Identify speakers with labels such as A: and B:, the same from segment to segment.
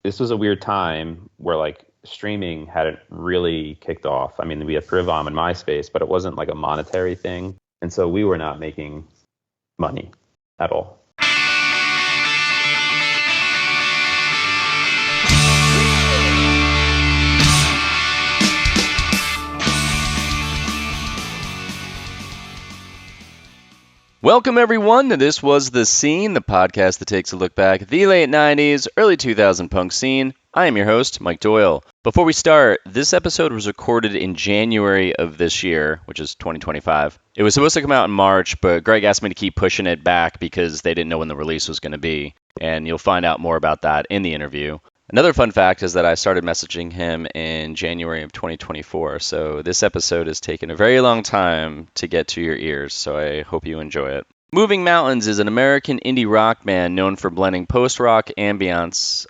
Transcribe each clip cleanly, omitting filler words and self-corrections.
A: this was a weird time where like streaming hadn't really kicked off. I mean, we had Privom and MySpace, but it wasn't like a monetary thing. And so we were not making money at all.
B: Welcome, everyone, to This Was The Scene, the podcast that takes a look back at the late 90s, early 2000 punk scene. I am your host, Mike Doyle. Before we start, this episode was recorded in January of this year, which is 2025. It was supposed to come out in March, but Greg asked me to keep pushing it back because they didn't know when the release was going to be, and you'll find out more about that in the interview. Another fun fact is that I started messaging him in January of 2024, so this episode has taken a very long time to get to your ears, so I hope you enjoy it. Moving Mountains is an American indie rock band known for blending post-rock ambiance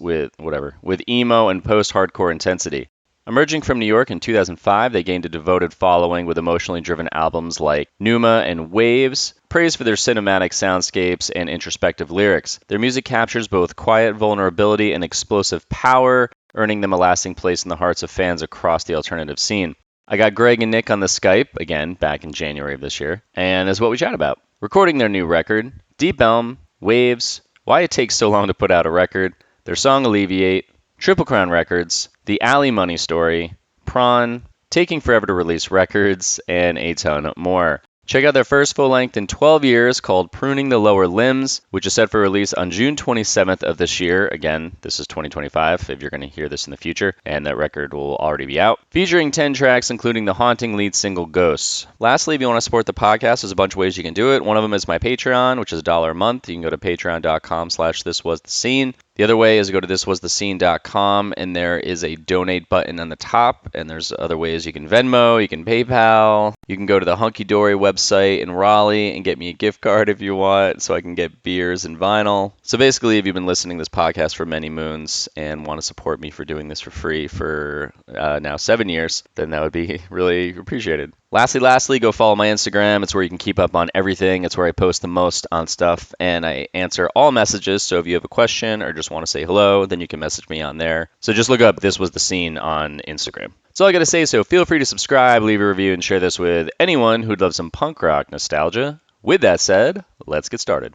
B: with emo and post-hardcore intensity. Emerging from New York in 2005, they gained a devoted following with emotionally driven albums like Pneuma and Waves, praised for their cinematic soundscapes and introspective lyrics. Their music captures both quiet vulnerability and explosive power, earning them a lasting place in the hearts of fans across the alternative scene. I got Greg and Nick on the Skype, again, back in January of this year, and that's what we chat about. Recording their new record, Deep Elm Waves, why it takes so long to put out a record, their song Alleviate, Triple Crown Records, The Alley Money Story, Prawn, Taking Forever to Release Records, and a ton more. Check out their first full-length in 12 years called Pruning the Lower Limbs, which is set for release on June 27th of this year. Again, this is 2025 if you're going to hear this in the future, and that record will already be out. Featuring 10 tracks, including the haunting lead single Ghosts. Lastly, if you want to support the podcast, there's a bunch of ways you can do it. One of them is my Patreon, which is $1 a month. You can go to patreon.com/thiswasthescene. The other way is to go to thiswasthescene.com, and there is a donate button on the top, and there's other ways you can Venmo, you can PayPal, you can go to the Hunky Dory website in Raleigh and get me a gift card if you want, so I can get beers and vinyl. So basically, if you've been listening to this podcast for many moons and want to support me for doing this for free for now 7 years, then that would be really appreciated. Lastly, go follow my Instagram. It's where you can keep up on everything. It's where I post the most on stuff, and I answer all messages. So if you have a question or just want to say hello, then you can message me on there. So just look up This Was The Scene on Instagram. That's all I got to say, so feel free to subscribe, leave a review, and share this with anyone who'd love some punk rock nostalgia. With that said, let's get started.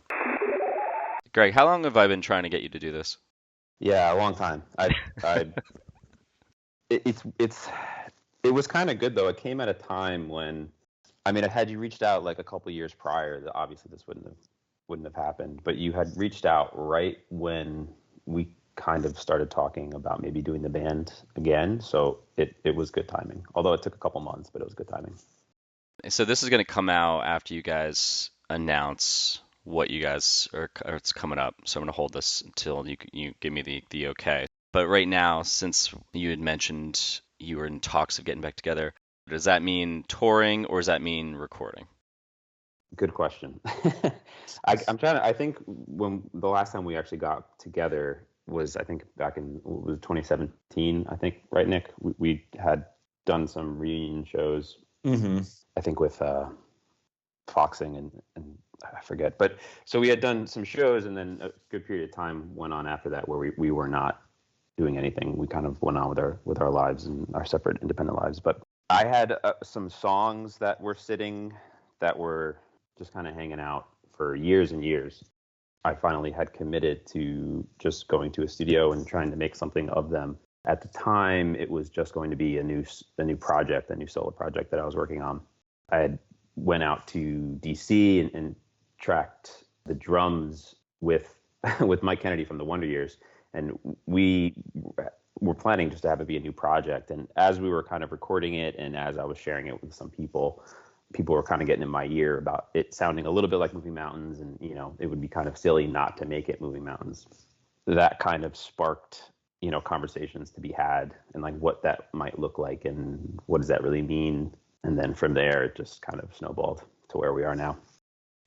B: Greg, how long have I been trying to get you to do this?
A: Yeah, a long time. It was kind of good though. It came at a time when, I mean, had you reached out like a couple years prior, obviously this wouldn't have happened. But you had reached out right when we kind of started talking about maybe doing the band again. So it was good timing. Although it took a couple months, but it was good timing.
B: So this is going to come out after you guys announce what you guys are, or it's coming up. So I'm going to hold this until you give me the okay. But right now, since you had mentioned you were in talks of getting back together, does that mean touring or does that mean recording?
A: Good question. I think when the last time we actually got together was, I think back in 2017, I think, right, Nick? We had done some reunion shows, I think with Foxing and I forget. But so we had done some shows, and then a good period of time went on after that where we were not doing anything. We kind of went on with our lives and our separate independent lives. But I had some songs that were sitting that were just kind of hanging out for years and years. I finally had committed to just going to a studio and trying to make something of them. At the time, it was just going to be a new project, a new solo project that I was working on. I had went out to DC and tracked the drums with Mike Kennedy from the Wonder Years. And we were planning just to have it be a new project. And as we were kind of recording it and as I was sharing it with some people were kind of getting in my ear about it sounding a little bit like Moving Mountains. And, it would be kind of silly not to make it Moving Mountains. That kind of sparked, conversations to be had and like what that might look like and what does that really mean. And then from there, it just kind of snowballed to where we are now.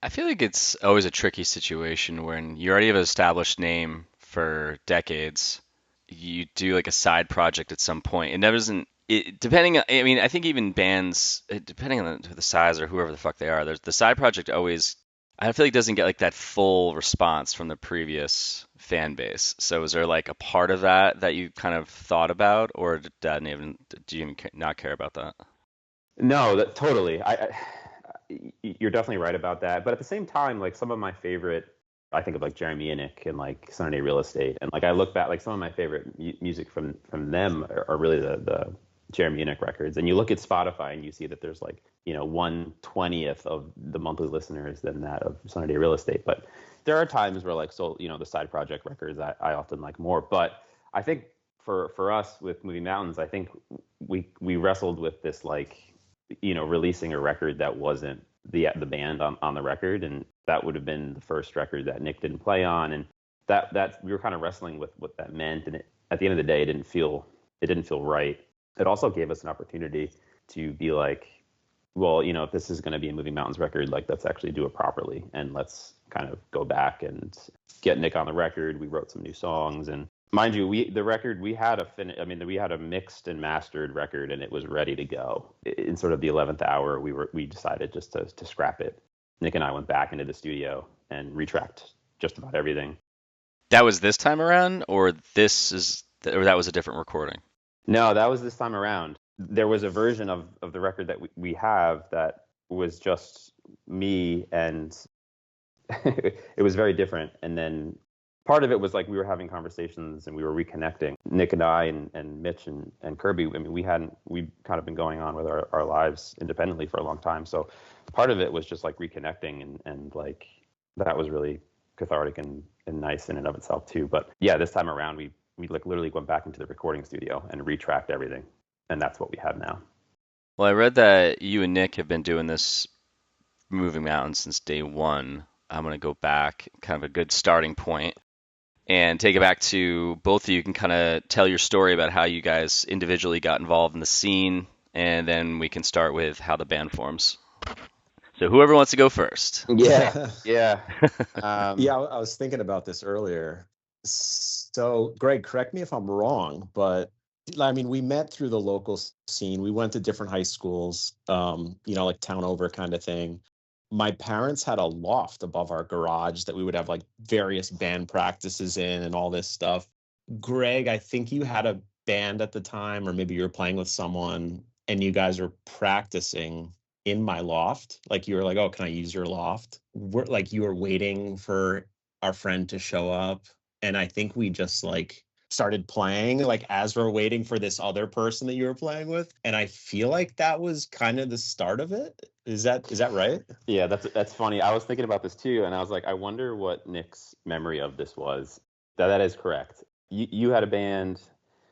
B: I feel like it's always a tricky situation when you already have an established name for decades. You do like a side project at some point. It never doesn't. Depending on, I mean, I think even bands, depending on the size or whoever the fuck they are, there's the side project always, I feel like doesn't get like that full response from the previous fan base. So is there like a part of that you kind of thought about, or do you even not care about that?
A: No, that totally. You're definitely right about that. But at the same time, like some of my favorite, I think of like Jeremy Innick and like Sunny Day Real Estate, and like I look back, like some of my favorite music from them are really the Jeremy Innick records. And you look at Spotify and you see that there's like 1/20th of the monthly listeners than that of Sunny Day Real Estate. But there are times where like the side project records I often like more. But I think for us with Moving Mountains, I think we wrestled with this like releasing a record that wasn't the band on the record, and that would have been the first record that Nick didn't play on, and that we were kind of wrestling with what that meant, and at the end of the day, it didn't feel right. It also gave us an opportunity to be like, well, if this is going to be a Moving Mountains record, like let's actually do it properly, and let's kind of go back and get Nick on the record. We wrote some new songs, and mind you, we had a mixed and mastered record, and it was ready to go. In sort of the 11th hour, we decided just to scrap it. Nick and I went back into the studio and retracked just about everything.
B: That was this time around, or that was a different recording?
A: No, that was this time around. There was a version of the record that we have that was just me, and it was very different. And then part of it was like we were having conversations and we were reconnecting. Nick and I and Mitch and Kirby, I mean, we'd kind of been going on with our lives independently for a long time. So part of it was just like reconnecting, and like that was really cathartic and nice in and of itself too. But yeah, this time around we like literally went back into the recording studio and retracked everything. And that's what we have now.
B: Well, I read that you and Nick have been doing this Moving Mountains since day one. I'm going to go back, kind of a good starting point, and take it back to both of you can kind of tell your story about how you guys individually got involved in the scene, and then we can start with how the band forms. So whoever wants to go first.
A: Yeah.
C: Yeah, I was thinking about this earlier. So, Greg, correct me if I'm wrong, but I mean, we met through the local scene. We went to different high schools, like town over kind of thing. My parents had a loft above our garage that we would have like various band practices in and all this stuff. Greg, I think you had a band at the time, or maybe you were playing with someone and you guys were practicing in my loft. Like you were like, oh, can I use your loft? You were waiting for our friend to show up. And I think we just like started playing like as we're waiting for this other person that you were playing with. And I feel like that was kind of the start of it. Is that right?
A: Yeah, that's funny. I was thinking about this too, and I was like, I wonder what Nick's memory of this was. That is correct. You had a band.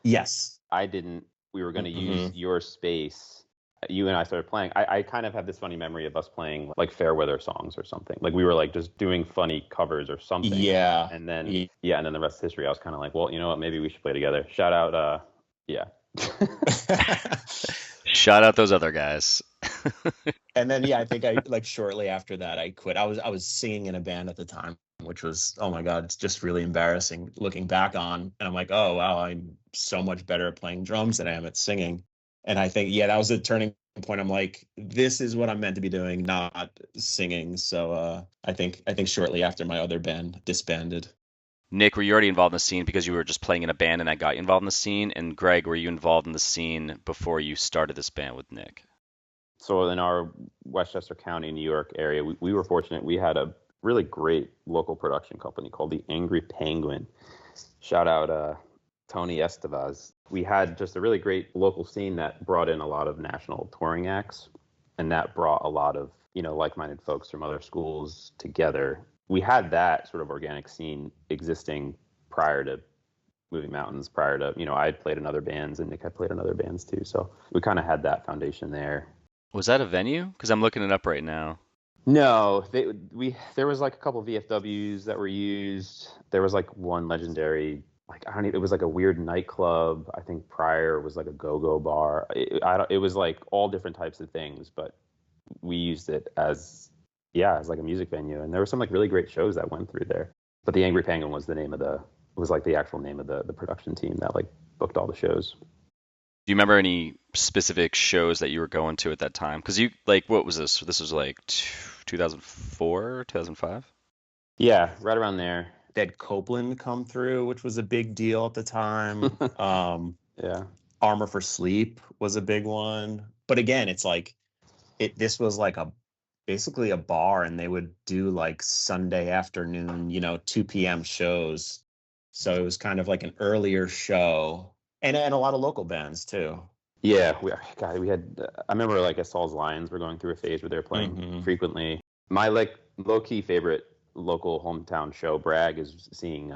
C: Yes.
A: I didn't. We were going to use your space. You and I started playing. I kind of have this funny memory of us playing like fair weather songs or something. Like we were like just doing funny covers or something.
C: Yeah.
A: And then and then the rest of history. I was kind of like, well, you know what? Maybe we should play together. Shout out. Yeah.
B: Shout out those other guys.
C: And then I think I like shortly after that I quit. I was singing in a band at the time, which was, oh my God, it's just really embarrassing looking back on. And I'm like, oh wow, I'm so much better at playing drums than I am at singing. And I think that was the turning point. I'm like, this is what I'm meant to be doing, not singing. So I think shortly after my other band disbanded.
B: Nick, were you already involved in the scene because you were just playing in a band and I got you involved in the scene? And Greg, were you involved in the scene before you started this band with Nick?
A: So in our Westchester County, New York area, we were fortunate. We had a really great local production company called the Angry Penguin. Shout out Tony Estevez. We had just a really great local scene that brought in a lot of national touring acts, and that brought a lot of, like-minded folks from other schools together. We had that sort of organic scene existing prior to Moving Mountains, prior to, I had played in other bands and Nick had played in other bands too. So we kind of had that foundation there.
B: Was that a venue? Because I'm looking it up right now.
A: No, there was like a couple of VFWs that were used. There was like one legendary, it was like a weird nightclub. I think prior was like a go-go bar. It was like all different types of things, but we used it as like a music venue. And there were some like really great shows that went through there. But the Angry Penguin was the actual name of the production team that like booked all the shows.
B: Do you remember any specific shows that you were going to at that time? Because what was this? This was like 2004, 2005?
A: Yeah, right around there.
C: They had Copeland come through, which was a big deal at the time.
A: Yeah.
C: Armor for Sleep was a big one. But again, it's like this was like basically a bar, and they would do like Sunday afternoon, 2 p.m. shows. So it was kind of like an earlier show, and a lot of local bands too.
A: Yeah, we had. I remember like Saul's Lions were going through a phase where they're playing frequently. My like low key favorite local hometown show brag is seeing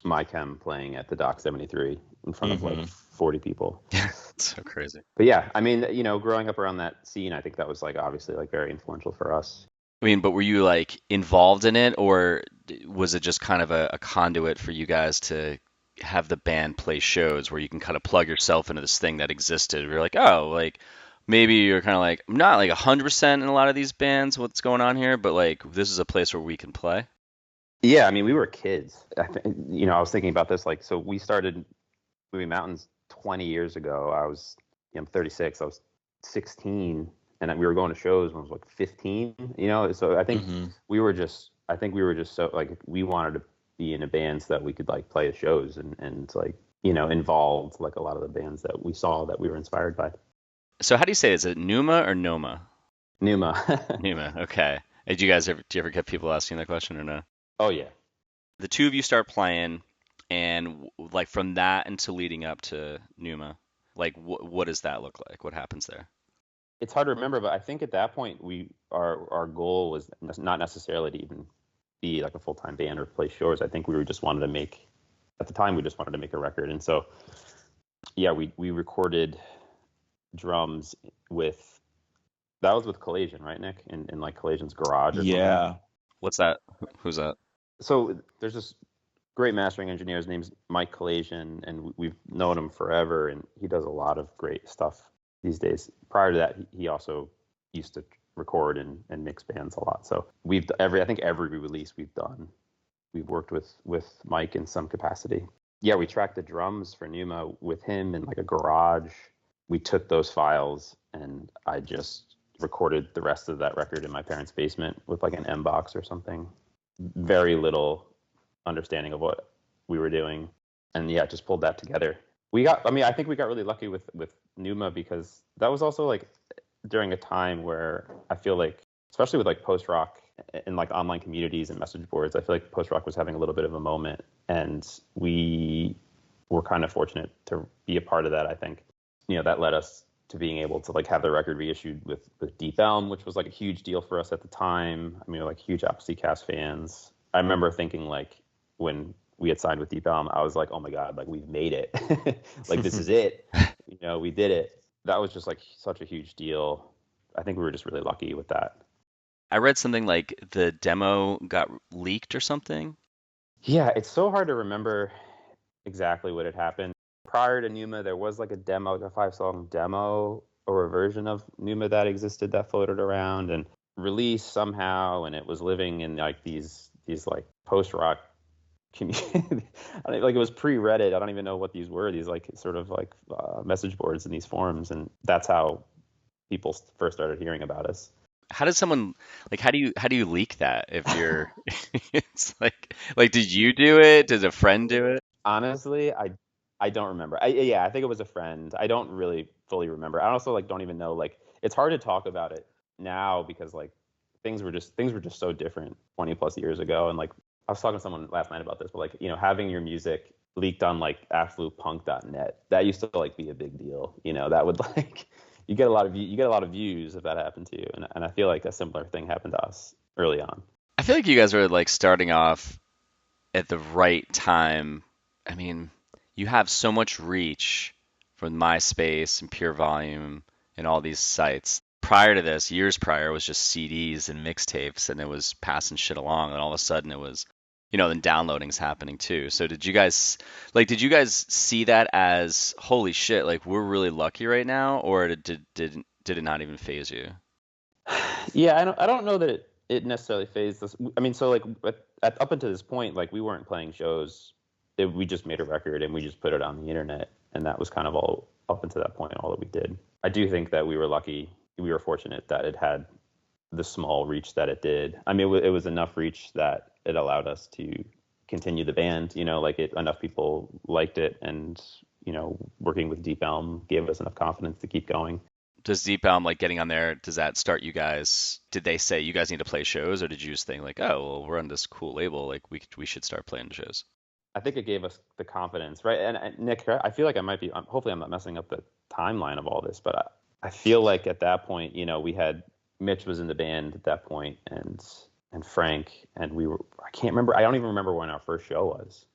A: My Chem playing at the Dock 73 in front of like 40 people.
B: Yeah, so crazy.
A: But yeah, I mean, growing up around that scene, I think that was like obviously like very influential for us.
B: I mean, but were you like involved in it, or was it just kind of a conduit for you guys to have the band play shows where you can kind of plug yourself into this thing that existed? You're like, oh, like maybe you're kind of like, I'm not like 100% in a lot of these bands, what's going on here, but like this is a place where we can play.
A: Yeah, I mean, we were kids. I was thinking about this, like, so we started Moving Mountains 20 years ago. I'm 36. I was 16, and we were going to shows when I was like 15. So I think we were just so like we wanted to be in a band so that we could like play the shows and like involved like a lot of the bands that we saw that we were inspired by.
B: So how do you say it? Is it Pneuma or Noma?
A: Pneuma.
B: Pneuma. Okay. Do you ever get people asking that question or no?
A: Oh yeah.
B: The two of you start playing, and like from that until leading up to Pneuma, like what does that look like? What happens there?
A: It's hard to remember, but I think at that point our goal was not necessarily to even be like a full-time band or play shows. I think we just wanted to make a record, and so yeah, we recorded drums with Collation, right, Nick? In like Collation's garage.
C: Yeah.
A: Something.
B: What's that? Who's that?
A: So there's this great mastering engineer. His name's Mike Collation, and we've known him forever, and he does a lot of great stuff these days. Prior to that, he also used to record and mix bands a lot. So I think every release we've worked with Mike in some capacity. Yeah, we tracked the drums for Pneuma with him in like a garage. We took those files, and I just recorded the rest of that record in my parents' basement with like an M box or something. Very little understanding of what we were doing, and yeah, just pulled that together. I think we got really lucky with Pneuma, because that was also like during a time where I feel like, especially with like post rock and like online communities and message boards, I feel like post rock was having a little bit of a moment, and we were kind of fortunate to be a part of that. I think that led us to being able to like have the record reissued with Deep Elm, which was like a huge deal for us at the time. I mean, we're like huge Appleseed Cast fans. I remember thinking like when we had signed with Deep Elm, I was like, oh my God, like we've made it. Like this is it. We did it. That was just like such a huge deal. I think we were just really lucky with that.
B: I read something like the demo got leaked or something.
A: Yeah, it's so hard to remember exactly what had happened. Prior to Pneuma, there was like a demo, like a 5-song demo or a version of Pneuma that existed that floated around and released somehow, and it was living in like these like post-rock community. Like it was pre-Reddit. I don't even know what these were. These like sort of like message boards in these forums, and that's how people first started hearing about us.
B: How does someone like how do you leak that if you're it's like did you do it? Did a friend do it?
A: Honestly, I don't remember. I think it was a friend. I don't really fully remember. I also like don't even know, like it's hard to talk about it now because like things were just so different 20 plus years ago. And like I was talking to someone last night about this, but like having your music leaked on like absolutepunk.net, that used to like be a big deal. That would like you get a lot of views if that happened to you, and I feel like a similar thing happened to us early on.
B: I feel like you guys were like starting off at the right time. I mean, you have so much reach from MySpace and Pure Volume and all these sites. Prior to this, years prior, was just CDs and mixtapes, and it was passing shit along, and all of a sudden it was, then downloading's happening too. So did you guys see that as holy shit, like we're really lucky right now, or did it not even faze you?
A: Yeah, I don't know that it necessarily phased us. I mean, so like up until this point, like we weren't playing shows. We just made a record and we just put it on the internet, and that was kind of all up until that point, all that we did. I do think that we were lucky. We were fortunate that it had the small reach that it did. I mean, it was enough reach that it allowed us to continue the band. Like enough people liked it, and working with Deep Elm gave us enough confidence to keep going.
B: Does Deep Elm, like getting on there, does that start you guys? Did they say you guys need to play shows, or did you just think like, oh, well, we're on this cool label, like we should start playing shows?
A: I think it gave us the confidence, right? And Nick, I feel like I might be. Hopefully, I'm not messing up the timeline of all this, but I feel like at that point, we had Mitch was in the band at that point, and Frank, and we were. I can't remember. I don't even remember when our first show was.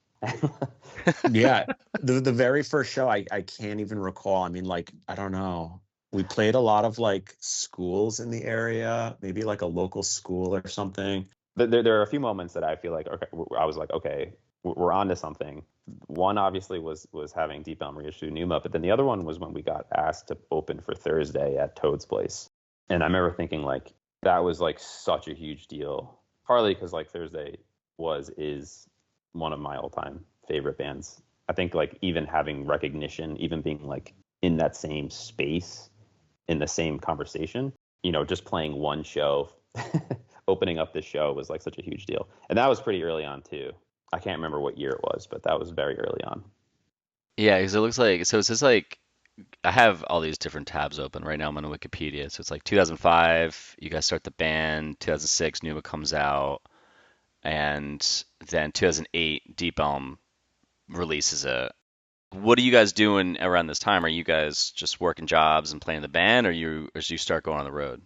C: Yeah, the very first show, I can't even recall. I mean, like, I don't know. We played a lot of like schools in the area, maybe like a local school or something.
A: There are a few moments that I feel like, okay, I was like, okay, we're on to something. One obviously was having Deep Elm reissue Pneuma, but then the other one was when we got asked to open for Thursday at Toad's Place. And I remember thinking like that was like such a huge deal, partly because like Thursday is one of my all-time favorite bands. I think like even having recognition, even being like in that same space, in the same conversation, just playing one show, opening up this show was like such a huge deal. And that was pretty early on too. I can't remember what year it was, but that was very early on.
B: Yeah, because it looks like, so it says like, I have all these different tabs open right now. I'm on Wikipedia. So it's like 2005, you guys start the band, 2006, Pneuma comes out, and then 2008, Deep Elm releases it. What are you guys doing around this time? Are you guys just working jobs and playing the band, or you start going on the road?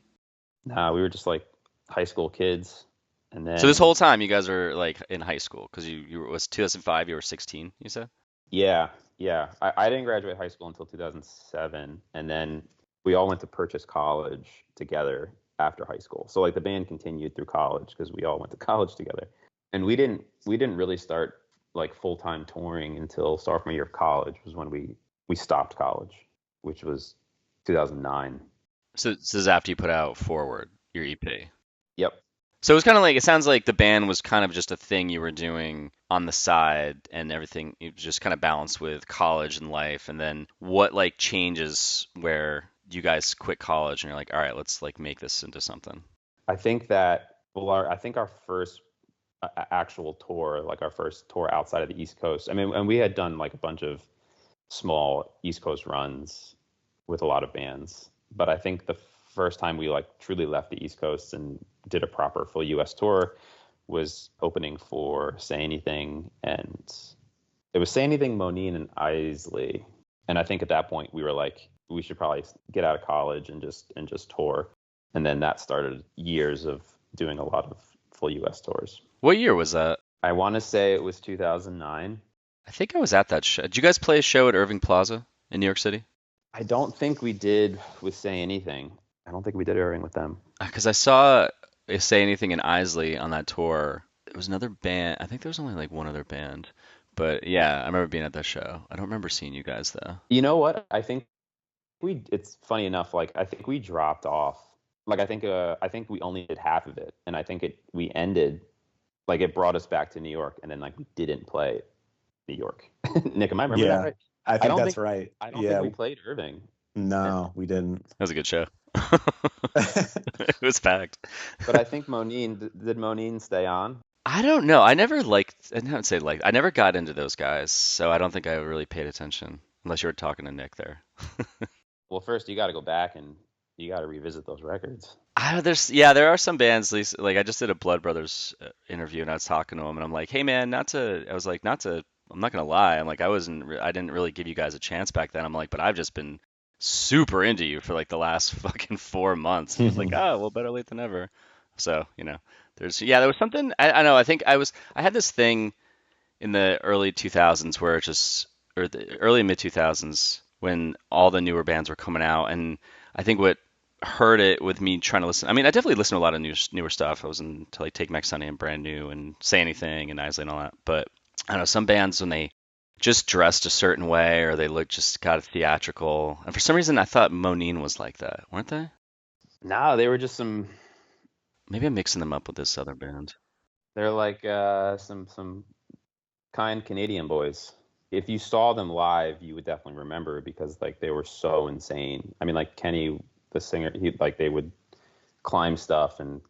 A: Nah, we were just like high school kids, and then.
B: So this whole time you guys are like in high school, because you was 2005, you were 16, you said?
A: Yeah. I didn't graduate high school until 2007, and then we all went to Purchase College together after high school. So like the band continued through college because we all went to college together, and we didn't really start like full-time touring until sophomore year of college was when we stopped college, which was 2009.
B: So this is after you put out Forward, your EP.
A: Yep.
B: So it was kind of like, it sounds like the band was kind of just a thing you were doing on the side, and everything it just kind of balanced with college and life. And then what like changes where you guys quit college and you're like, all right, let's like make this into something?
A: I think that I think our first actual tour, like our first tour outside of the East Coast. I mean, and we had done like a bunch of small East Coast runs with a lot of bands, but I think the first time we like truly left the East Coast and did a proper full US tour was opening for Say Anything, and it was Say Anything, Moneen, and Isley. And I think at that point we were like, we should probably get out of college and just tour. And then that started years of doing a lot of full US tours.
B: What year was that?
A: I want to say it was 2009.
B: I think I was at that show. Did you guys play a show at Irving Plaza in New York City?
A: I don't think we did with Say Anything. I don't think we did Irving with them.
B: Because I saw Say Anything in Isley on that tour. It was another band. I think there was only like one other band. But yeah, I remember being at that show. I don't remember seeing you guys though.
A: You know what? I think it's funny enough, like I think we dropped off. Like I think we only did half of it, and I think we ended, like it brought us back to New York, and then like we didn't play New York. Nick, am I remembering that right?
C: I think that's right.
A: I don't think we played Irving.
C: No, we didn't.
B: That was a good show. It was packed.
A: But I think did Moneen stay on?
B: I don't know. I never I never got into those guys, so I don't think I really paid attention, unless you were talking to Nick there.
A: Well, first you got to go back and you got to revisit those records.
B: There are some bands, like I just did a Blood Brothers interview, and I was talking to him, and I'm like, hey man, I'm not gonna lie, I'm like, I didn't really give you guys a chance back then. I'm like, but I've just been super into you for like the last fucking 4 months. And he's like, oh, well, better late than never. So, there was something, I know, I had this thing in the early 2000s or the early mid 2000s when all the newer bands were coming out. And I think what hurt it with me trying to listen, I mean, I definitely listened to a lot of newer stuff. I was into like Take Back Sunday and Brand New and Say Anything and Isley and all that. But I don't know, some bands, when they just dressed a certain way or they just got theatrical. And for some reason, I thought Moneen was like that, weren't they?
A: No, they were just some.
B: Maybe I'm mixing them up with this other band.
A: They're like some kind Canadian boys. If you saw them live, you would definitely remember because like they were so insane. I mean, like Kenny, the singer, they would climb stuff, and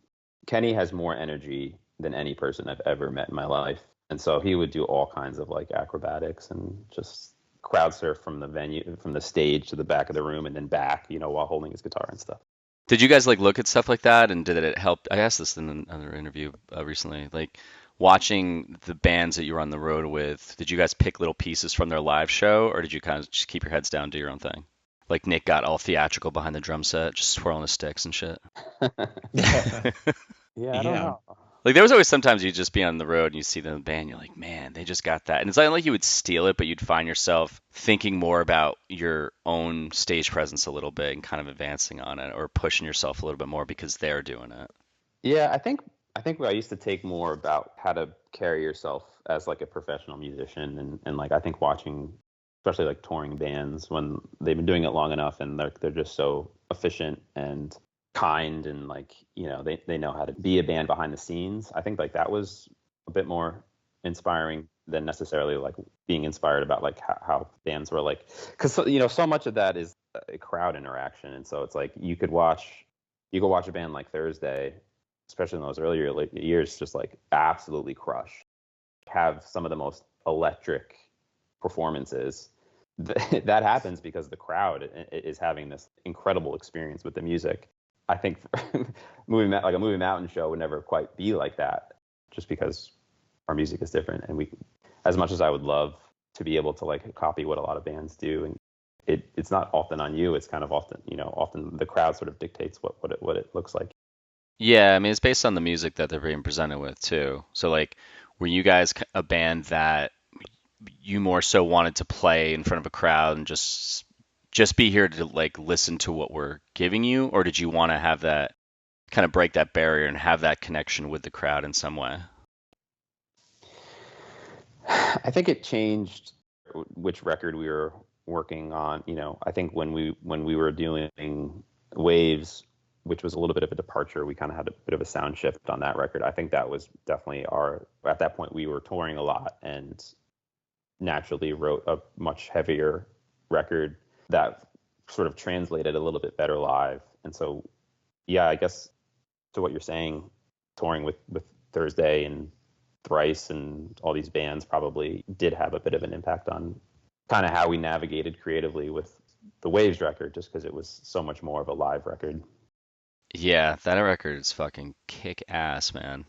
A: Kenny has more energy than any person I've ever met in my life. And so he would do all kinds of like acrobatics and just crowd surf from the venue, from the stage to the back of the room and then back, while holding his guitar and stuff.
B: Did you guys like look at stuff like that, and did it help? I asked this in another interview recently. Like watching the bands that you were on the road with, did you guys pick little pieces from their live show, or did you kind of just keep your heads down, do your own thing? Like Nick got all theatrical behind the drum set, just swirling his sticks and shit.
A: Yeah, I don't know.
B: Like there was always sometimes you'd just be on the road and you see the band, you're like, man, they just got that. And it's not like you would steal it, but you'd find yourself thinking more about your own stage presence a little bit and kind of advancing on it or pushing yourself a little bit more because they're doing it.
A: Yeah, I think I used to take more about how to carry yourself as like a professional musician, and like I think watching, especially like touring bands when they've been doing it long enough and they're just so efficient and kind, and like they know how to be a band behind the scenes. I think like that was a bit more inspiring than necessarily like being inspired about like how bands were like, because so much of that is a crowd interaction, and so it's like you could watch a band like Thursday, especially in those earlier years, just like absolutely crush, have some of the most electric performances. That happens because the crowd is having this incredible experience with the music. I think a Movie Mountain show would never quite be like that, just because our music is different. And as much as I would love to be able to like copy what a lot of bands do, and it's not often on you. It's kind of often the crowd sort of dictates what it looks like.
B: Yeah, I mean it's based on the music that they're being presented with too. So like, were you guys a band that you more so wanted to play in front of a crowd and just be here to like listen to what we're giving you, or did you want to have that kind of break that barrier and have that connection with the crowd in some way?
A: I think it changed which record we were working on. I think when we were doing Waves, which was a little bit of a departure, we kind of had a bit of a sound shift on that record. I think that was definitely at that point we were touring a lot and naturally wrote a much heavier record that sort of translated a little bit better live. And so, yeah, I guess to what you're saying, touring with Thursday and Thrice and all these bands probably did have a bit of an impact on kind of how we navigated creatively with the Waves record, just because it was so much more of a live record.
B: Yeah, that record is fucking kick ass, man.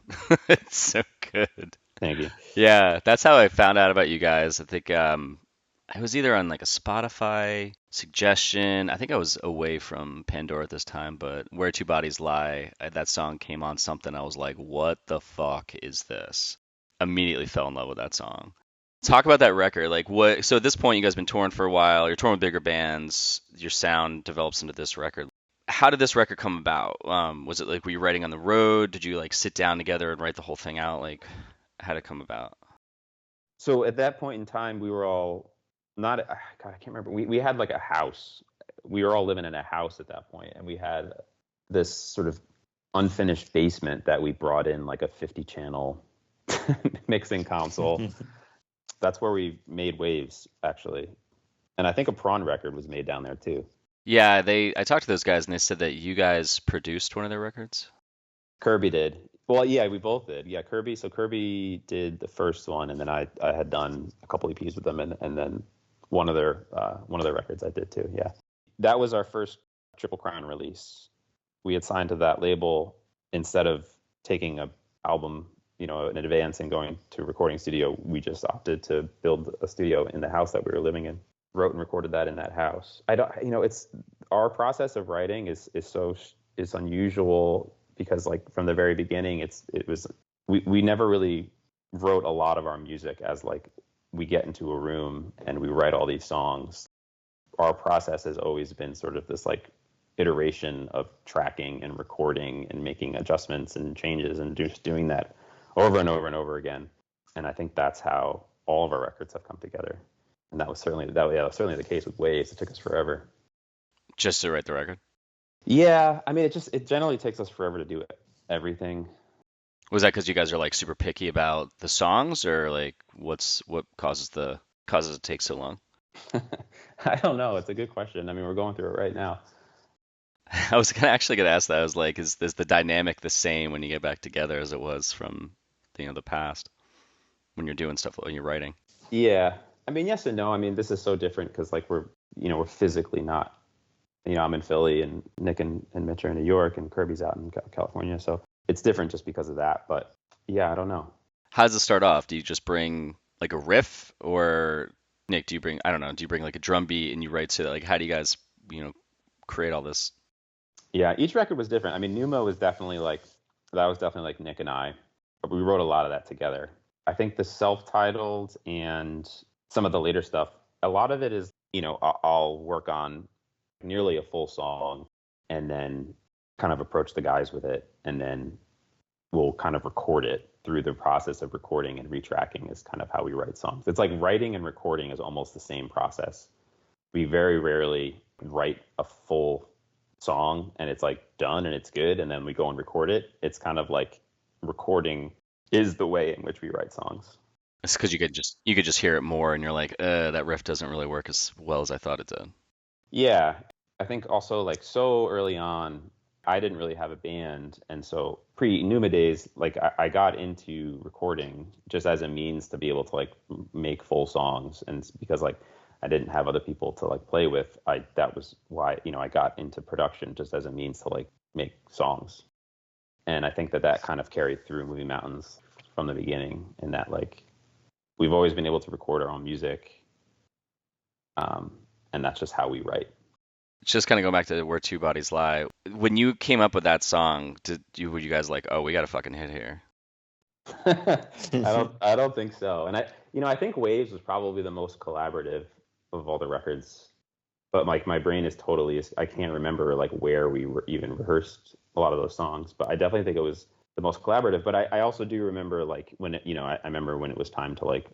B: It's so good.
A: Thank you.
B: Yeah, that's how I found out about you guys. I think I was either on like a Spotify suggestion. I think I was away from Pandora at this time, but Where Two Bodies Lie, that song came on something. I was like, what the fuck is this? Immediately fell in love with that song. Talk about that record. Like what, so at this point you guys been touring for a while, you're touring with bigger bands, your sound develops into this record. How did this record come about? Was it like, were you writing on the road? Did you like sit down together and write the whole thing out? Like, how did it come about?
A: So at that point in time, we were all not, God, I can't remember. We had like a house. We were all living in a house at that point, and we had this sort of unfinished basement that we brought in like a 50-channel mixing console. That's where we made Waves, actually. And I think a Prawn record was made down there too.
B: Yeah, I talked to those guys and they said that you guys produced one of their records.
A: Kirby did. Well, yeah, we both did. Yeah, Kirby. So Kirby did the first one, and then I had done a couple EPs with them, and then one of their records I did too. Yeah, that was our first Triple Crown release. We had signed to that label instead of taking a album, in advance and going to a recording studio. We just opted to build a studio in the house that we were living in. Wrote and recorded that in that house. I don't, it's our process of writing is unusual because like from the very beginning, we never really wrote a lot of our music as like we get into a room and we write all these songs. Our process has always been sort of this like iteration of tracking and recording and making adjustments and changes and just doing that over and over and over again. And I think that's how all of our records have come together. And that was certainly the case with Waves. It took us forever.
B: Just to write the record?
A: Yeah, I mean, it generally takes us forever to do everything.
B: Was that because you guys are like super picky about the songs, or like what causes it to take so long?
A: I don't know. It's a good question. I mean, we're going through it right now.
B: I was actually gonna ask that. I was like, is the dynamic the same when you get back together as it was from the past? when you're doing stuff, when you're writing?
A: Yeah. I mean, yes and no. I mean, this is so different because like we're physically not, I'm in Philly and Nick and Mitch are in New York and Kirby's out in California. So it's different just because of that. But yeah, I don't know.
B: How does it start off? Do you just bring like a riff, or Nick, do you bring like a drum beat and you write to it? Like, how do you guys, create all this?
A: Yeah, each record was different. I mean, Pneuma was definitely like, that was definitely like Nick and I. We wrote a lot of that together. I think the self-titled and some of the later stuff, a lot of it is, I'll work on nearly a full song and then kind of approach the guys with it. And then we'll kind of record it through the process of recording and retracking is kind of how we write songs. It's like writing and recording is almost the same process. We very rarely write a full song and it's like done and it's good and then we go and record it. It's kind of like recording is the way in which we write songs.
B: It's because you could just hear it more and you're like, that riff doesn't really work as well as I thought it did.
A: Yeah. I think also like so early on, I didn't really have a band. And so pre-Pneuma days, like I got into recording just as a means to be able to like make full songs. And because like I didn't have other people to like play with, that was why, I got into production just as a means to like make songs. And I think that kind of carried through Moving Mountains from the beginning, in that like we've always been able to record our own music. And that's just how we write.
B: Just kind of go back to Where Two Bodies Lie. When you came up with that song, were you guys like, oh, we got a fucking hit here?
A: I don't think so. And I think Waves was probably the most collaborative of all the records. But like my brain is I can't remember like where we were even rehearsed a lot of those songs. But I definitely think it was the most collaborative. But I also do remember like when I remember when it was time to like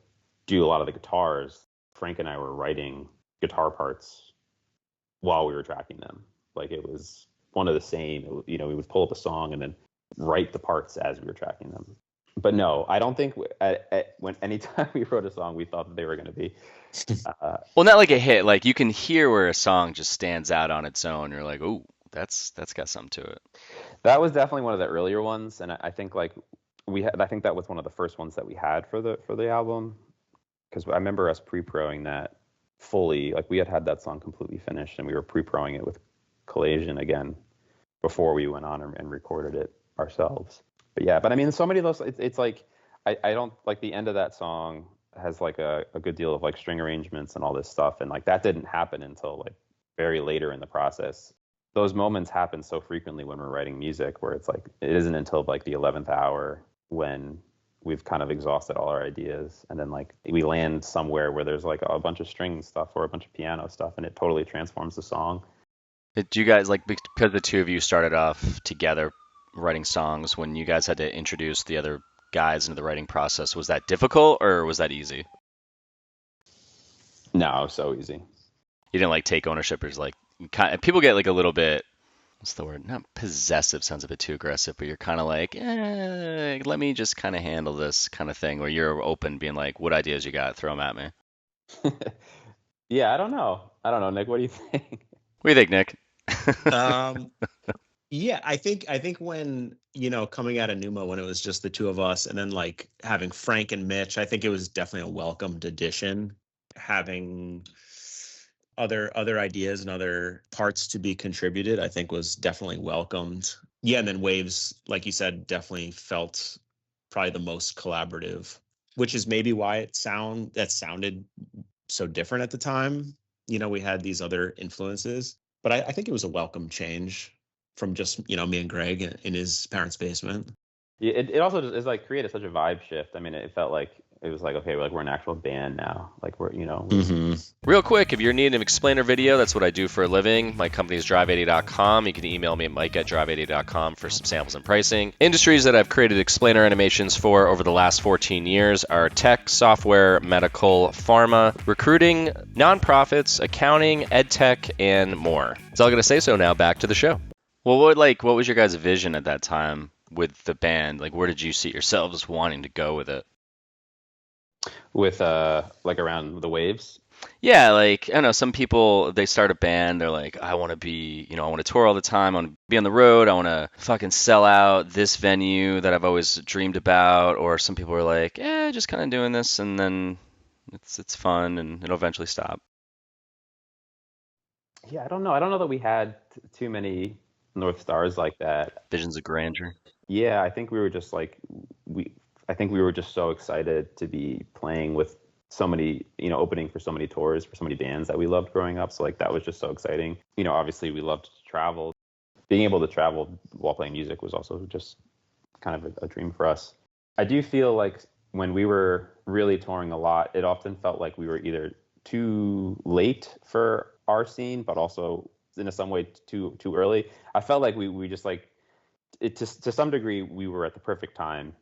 A: do a lot of the guitars. Frank and I were writing guitar parts while we were tracking them. Like it was one of the same, we would pull up a song and then write the parts as we were tracking them. But no, I don't think when anytime we wrote a song, we thought that they were going to be.
B: Well, not like a hit. Like you can hear where a song just stands out on its own. You're like, oh, that's got something to it.
A: That was definitely one of the earlier ones, and I think like I think that was one of the first ones that we had for the album, because I remember us pre-proing that fully. Like we had that song completely finished, and we were pre-proing it with Collation again before we went on and recorded it ourselves. But I mean, so many of those, it's like I don't like the end of that song has like a good deal of like string arrangements and all this stuff, and like that didn't happen until like very later in the process. Those moments happen so frequently when we're writing music, where it's like it isn't until like the 11th hour when we've kind of exhausted all our ideas, and then like we land somewhere where there's like a bunch of string stuff or a bunch of piano stuff, and it totally transforms the song.
B: Do you guys, like, because the two of you started off together writing songs, when you guys had to introduce the other guys into the writing process, was that difficult or was that easy?
A: No, so easy.
B: You didn't like take ownership, or like people get like a little bit, what's the word? Not possessive, sounds a bit too aggressive, but you're kind of like, let me just kind of handle this kind of thing, where you're open, being like, what ideas you got? Throw them at me.
A: Yeah, I don't know, Nick. What do you think?
B: What do you think, Nick?
C: Yeah, I think when, coming out of Pneuma, when it was just the two of us, and then like having Frank and Mitch, I think it was definitely a welcomed addition. Having other ideas and other parts to be contributed, I think was definitely welcomed. Yeah, and then Waves, like you said, definitely felt probably the most collaborative, which is maybe why it sounded so different at the time. We had these other influences, but I think it was a welcome change from just, me and Greg in his parents' basement.
A: Yeah, it also just is like created such a vibe shift. I mean, it felt like it was like, okay, we're an actual band now. Like we're.
B: Real quick, if you're needing an explainer video, that's what I do for a living. My company is drive80.com. You can email me at mike@drive80.com for some samples and pricing. Industries that I've created explainer animations for over the last 14 years are tech, software, medical, pharma, recruiting, nonprofits, accounting, ed tech, and more. That's all I'm going to say. So now back to the show. Well, what was your guys' vision at that time with the band? Like, where did you see yourselves wanting to go with it?
A: With like around the Waves?
B: Yeah, like I don't know, some people they start a band, they're like, I want to be, I want to tour all the time, I want to be on the road, I want to fucking sell out this venue that I've always dreamed about, or some people are like, just kind of doing this, and then it's fun, and it'll eventually stop.
A: Yeah, I don't know. I don't know that we had too many North Stars like that.
B: Visions of grandeur.
A: Yeah, I think we were just like we. I think we were just so excited to be playing with so many, opening for so many tours for so many bands that we loved growing up. So like that was just so exciting. Obviously we loved to travel. Being able to travel while playing music was also just kind of a dream for us. I do feel like when we were really touring a lot, it often felt like we were either too late for our scene, but also in some way too early. I felt like we just like it to some degree we were at the perfect time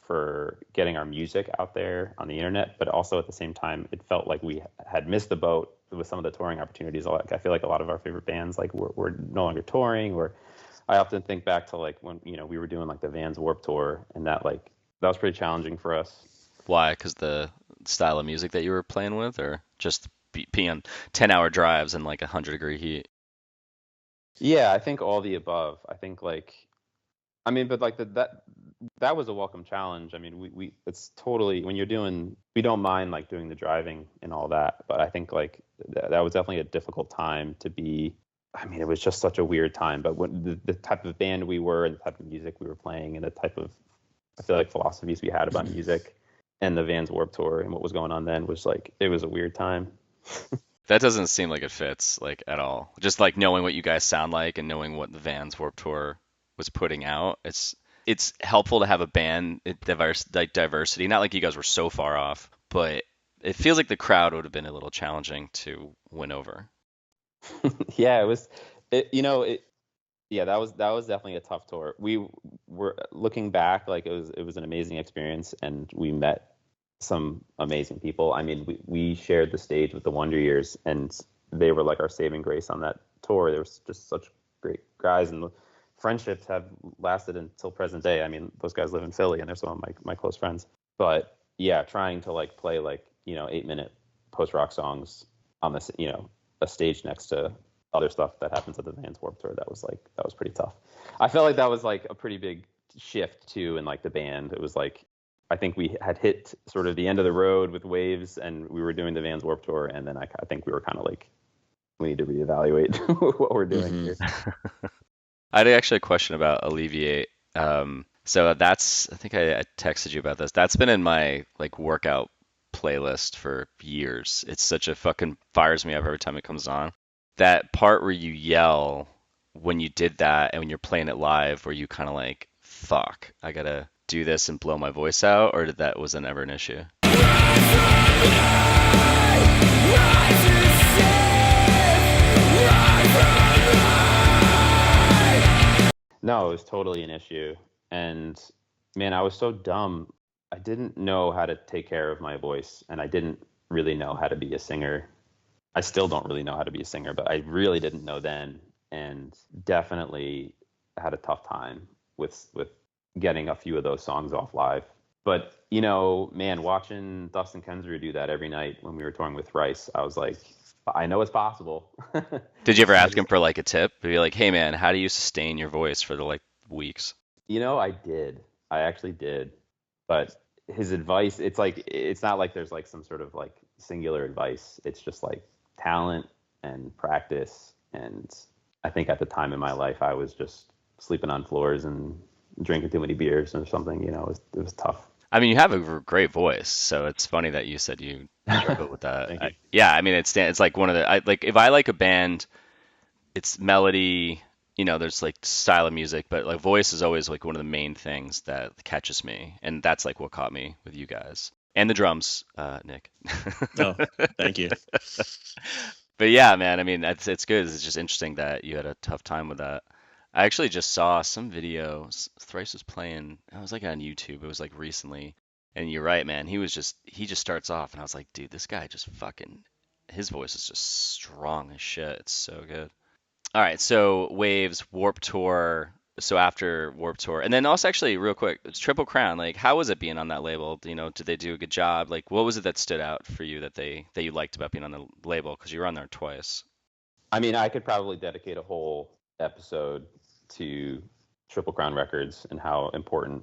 A: for getting our music out there on the internet, but also at the same time it felt like we had missed the boat with some of the touring opportunities. Like I feel like a lot of our favorite bands like were no longer touring. Or I often think back to like when we were doing like the Vans Warped Tour, and that was pretty challenging for us.
B: Why? Because the style of music that you were playing with, or just being on 10-hour drives in like 100-degree heat?
A: Yeah, I think all the above. I think like, I mean, but like that was a welcome challenge. I mean, we it's totally when you're doing, we don't mind like doing the driving and all that, but I think like that was definitely a difficult time to be. I mean, it was just such a weird time. But when the type of band we were and the type of music we were playing and the type of, I feel like, philosophies we had about music and the Vans Warped Tour and what was going on then was like, it was a weird time.
B: That doesn't seem like it fits like at all. Just like knowing what you guys sound like and knowing what the Vans Warped Tour was putting out. It's helpful to have a band diversity. Not like you guys were so far off, but it feels like the crowd would have been a little challenging to win over.
A: Yeah, it was. Yeah, that was definitely a tough tour. We were looking back, like it was an amazing experience, and we met some amazing people. I mean, we shared the stage with the Wonder Years, and they were like our saving grace on that tour. They were just such great guys, and the friendships have lasted until present day. I mean, those guys live in Philly, and they're some of my close friends. But yeah, trying to like play like 8-minute post rock songs on this a stage next to other stuff that happens at the Vans Warped Tour, that was pretty tough. I felt like that was like a pretty big shift too in like the band. It was like I think we had hit sort of the end of the road with Waves, and we were doing the Vans Warped Tour, and then I think we were kind of like, we need to reevaluate what we're doing here.
B: I had actually a question about Alleviate. So I think I texted you about this. That's been in my like workout playlist for years. It's such a fucking fires me up every time it comes on. That part where you yell when you did that and when you're playing it live, where you kind of like, fuck, I gotta do this and blow my voice out, or was that never an issue?
A: No, it was totally an issue. And man, I was so dumb. I didn't know how to take care of my voice, and I didn't really know how to be a singer. I still don't really know how to be a singer, but I really didn't know then, and definitely had a tough time with getting a few of those songs off live. But man, watching Dustin Kensrue do that every night when we were touring with Rice, I was like, I know it's possible.
B: Did you ever ask him for like a tip? Be like, hey man, how do you sustain your voice for the like weeks?
A: I did. I actually did. But his advice, it's like, it's not like there's like some sort of like singular advice. It's just like talent and practice. And I think at the time in my life, I was just sleeping on floors and drinking too many beers or something. It was tough.
B: I mean, you have a great voice, so it's funny that you said you struggled with that.
A: Thank you.
B: Yeah, I mean, it's like one of like if I like a band, it's melody, there's like style of music, but like voice is always like one of the main things that catches me, and that's like what caught me with you guys and the drums, Nick.
C: Oh, thank you.
B: But yeah, man, I mean, it's good. It's just interesting that you had a tough time with that. I actually just saw some video. Thrice was playing. I was like on YouTube. It was like recently, and you're right, man. He just starts off, and I was like, dude, this guy just fucking, his voice is just strong as shit. It's so good. All right, so Waves, Warped Tour. So after Warped Tour, and then also actually real quick, it's Triple Crown. Like, how was it being on that label? You know, did they do a good job? Like, what was it that stood out for you that you liked about being on the label? Because you were on there twice.
A: I mean, I could probably dedicate a whole episode to Triple Crown Records and how important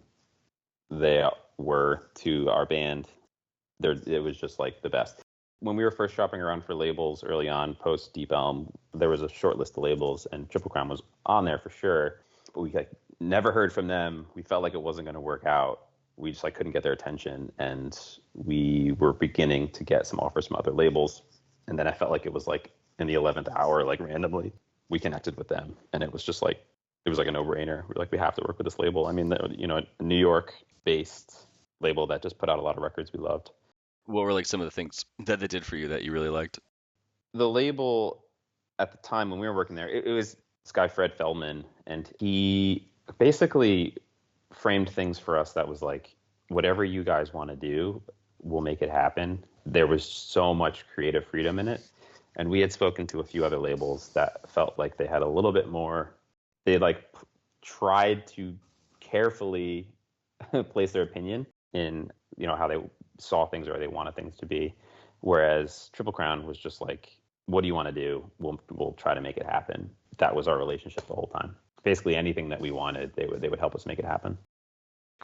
A: they were to our band. It was just like the best. When we were first shopping around for labels early on, post Deep Elm, there was a short list of labels, and Triple Crown was on there for sure. But we never heard from them. We felt like it wasn't going to work out. We just couldn't get their attention, and we were beginning to get some offers from other labels. And then I felt like it was in the 11th hour, randomly, we connected with them, and it was just it was a no-brainer. We're we have to work with this label. I mean, a New York-based label that just put out a lot of records we loved.
B: What were some of the things that they did for you that you really liked?
A: The label at the time when we were working there, it was this guy, Fred Feldman, and he basically framed things for us that was whatever you guys want to do, we'll make it happen. There was so much creative freedom in it. And we had spoken to a few other labels that felt like they had a little bit more, they tried to carefully place their opinion in, how they saw things or they wanted things to be. Whereas Triple Crown was just what do you want to do? We'll try to make it happen. That was our relationship the whole time. Basically anything that we wanted, they would help us make it happen.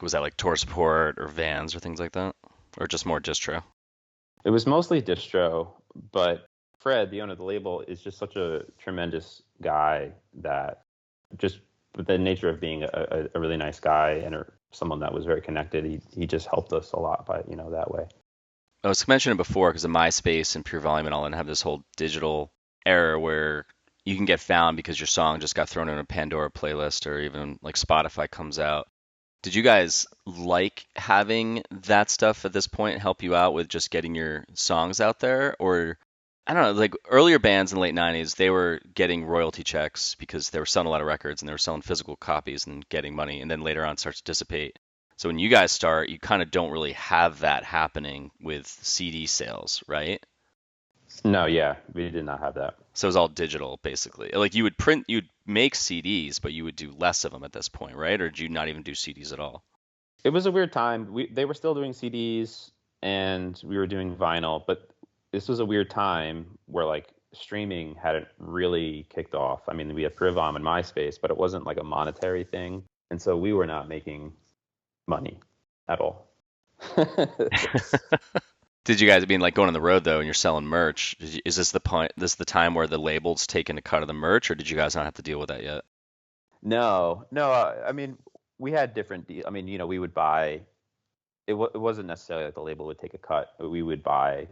B: Was that tour support or vans or things like that? Or just more distro?
A: It was mostly distro, but Fred, the owner of the label, is just such a tremendous guy that just with the nature of being a really nice guy and someone that was very connected, he just helped us a lot by, that way.
B: I was mentioning it before because of MySpace and Pure Volume and all, and have this whole digital era where you can get found because your song just got thrown in a Pandora playlist or even Spotify comes out. Did you guys like having that stuff at this point help you out with just getting your songs out there? Or, I don't know, earlier bands in the late 90s, they were getting royalty checks because they were selling a lot of records and they were selling physical copies and getting money. And then later on it starts to dissipate. So when you guys start, you kind of don't really have that happening with CD sales, right?
A: No, yeah, we did not have that.
B: So it was all digital, basically. You'd make CDs, but you would do less of them at this point, right? Or did you not even do CDs at all?
A: It was a weird time. They were still doing CDs and we were doing vinyl, but this was a weird time where streaming hadn't really kicked off. I mean, we had Privom and MySpace, but it wasn't a monetary thing. And so we were not making money at all.
B: Did you guys going on the road though and you're selling merch? Is this the point? This the time where the label's taking a cut of the merch, or did you guys not have to deal with that yet?
A: No. I mean, we had different deals. I mean, we would buy. It wasn't necessarily the label would take a cut. We would buy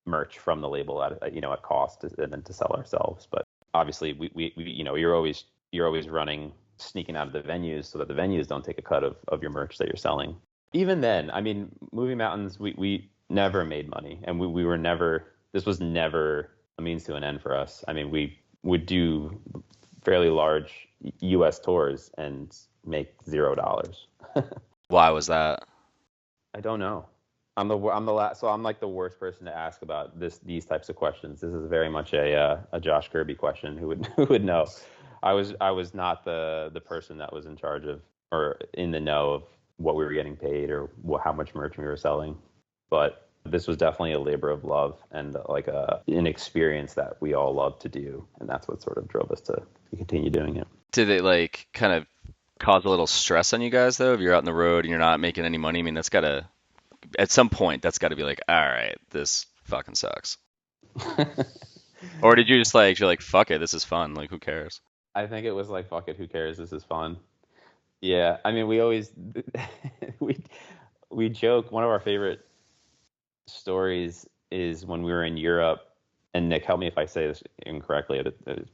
A: merch from the label at cost and then to sell ourselves. But obviously, we you're always running, sneaking out of the venues so that the venues don't take a cut of your merch that you're selling. Even then, I mean, Moving Mountains, we never made money, and we were never. This was never a means to an end for us. I mean, we would do fairly large U.S. tours and make $0.
B: Why was that?
A: I don't know. I'm the last, so I'm the worst person to ask about these types of questions. This is very much a Josh Kirby question. Who would know? I was not the person that was in charge of or in the know of what we were getting paid or how much merch we were selling. But this was definitely a labor of love and an experience that we all love to do, and that's what sort of drove us to continue doing it.
B: Did it kind of cause a little stress on you guys though? If you're out on the road and you're not making any money, I mean, at some point that's got to be all right, this fucking sucks. Or did you just you're fuck it, this is fun, who cares?
A: I think it was fuck it, who cares, this is fun. Yeah, I mean, we always we joke. One of our favorite stories is when we were in Europe, and Nick, help me if I say this incorrectly,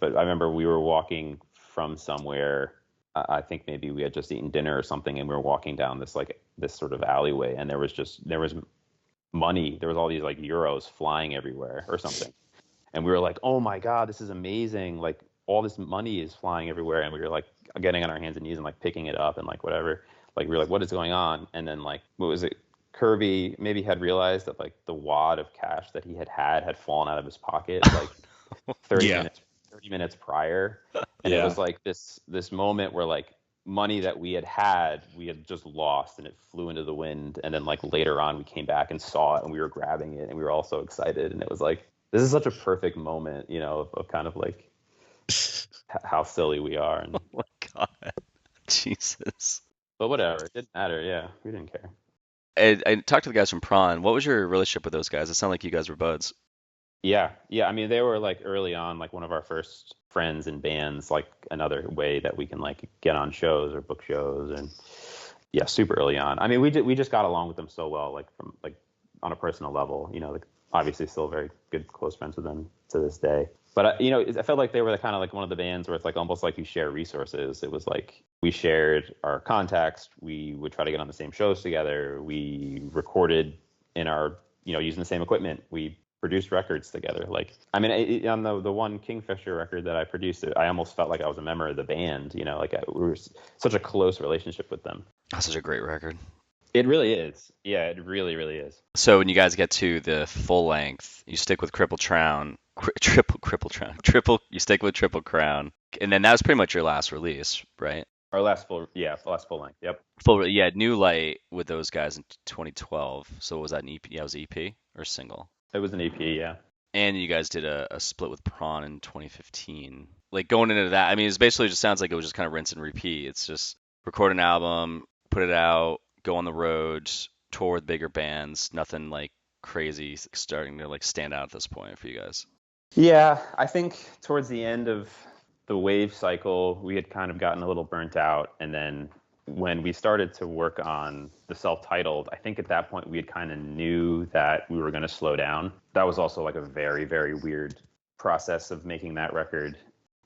A: but I remember we were walking from somewhere. I think maybe we had just eaten dinner or something, and we were walking down this this sort of alleyway, and there was money. There was all these euros flying everywhere or something, and we were like, "Oh my God, this is amazing!" All this money is flying everywhere, and we were getting on our hands and knees and picking it up and whatever. We were what is going on? And then what was it? Kirby maybe had realized that the wad of cash that he had fallen out of his pocket 30 minutes prior, and it was this moment where money that we had just lost, and it flew into the wind. And then like later on, we came back and saw it, and we were grabbing it, and we were all so excited. And it was like, this is such a perfect moment, of kind of like how silly we are. And,
B: Oh my God. Jesus.
A: but whatever, it didn't matter. Yeah, we didn't care.
B: I talked to the guys from Prawn. What was your relationship with those guys? It sounded like you guys were buds.
A: Yeah. I mean, they were like early on, like one of our first friends in bands, like another way that we can like get on shows or book shows, and yeah, super early on. I mean, we just got along with them so well, like from like on a personal level, like obviously still very good, close friends with them to this day. But I felt like they were kind of like one of the bands where it's like almost like you share resources. It was like we shared our contacts. We would try to get on the same shows together. We recorded in our, using the same equipment. We produced records together. Like, I mean, on the one Kingfisher record that I produced, I almost felt like I was a member of the band. Like we were such a close relationship with them.
B: That's such a great record.
A: It really is. Yeah, it really, really is.
B: So when you guys get to the full length, you stick with Triple Crown. You stick with Triple Crown, and then that was pretty much your last release, right?
A: Our last full length. Yep.
B: New Light with those guys in 2012. So was that an EP? Yeah, it was EP or single?
A: It was an EP, yeah.
B: And you guys did a split with Prawn in 2015. Like going into that, I mean, it's basically just sounds like it was just kind of rinse and repeat. It's just record an album, put it out, go on the road, tour with bigger bands. Nothing like crazy starting to like stand out at this point for you guys.
A: Yeah, I think towards the end of the Wave cycle, we had kind of gotten a little burnt out. And then when we started to work on the self-titled, I think at that point we had kind of knew that we were going to slow down. That was also like a very, very weird process of making that record.